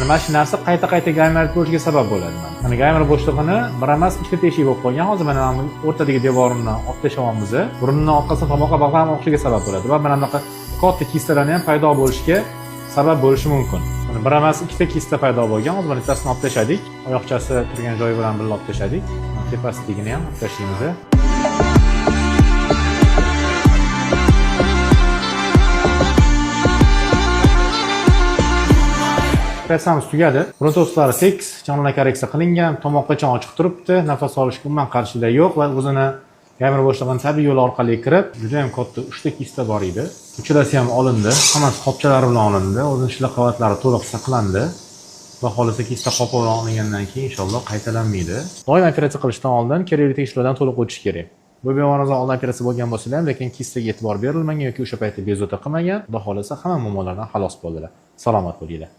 Mana shu narsa qayta gaymer bo'lishiga sabab bo'ladi. Mana gaymer bo'shlig'ini bir emas, ikkita teshik bo'lib qolgan. Hozir mana o'rtadagi devorini olib tashlayapmiz. Burunni orqasini tomoqqa bog'lab o'qishiga sabab bo'ladi va mana bunaqa katta kistalarni ham paydo bo'lishiga sabab bo'lishi mumkin. Mana bir emas, ikkita kista paydo bo'lgan. Hozir mana bittasini olib tashladik. Oyoqchasi turgan joyi bilan birga olib tashladik. Tepasidagini ham olib tashlaymiz. Operatsiyamiz tugadi. Burun to'siqlari tekis, jonli korreksiya qilingan, tomoqqacha ochiq turibdi, nafas olishga umuman qarshilik yo'q va o'zini gaymer bo'shlig'ining tabiiy yo'li orqali kirib, juda ham katta 3 ta kista bor edi. Uchalasi ham olindi, hammasi qopchalari bilan olindi, o'zining ishla qavatlari to'liq saqlandi. Xudo xolisa kista qopib olingandan keyin inshaalloh qaytalanmaydi. Doim operatsiya qilishdan oldin kerakli tekshiruvdan to'liq o'tish kerak. Bu bemorimiz oldin operatsiya bo'lgan bo'lsa ham, lekin kistaga e'tibor berilmagan yoki o'sha paytda bezovta qilmagan, xudo xolisa hamma muammolardan xalos bo'ldilar. Salomat bo'linglar.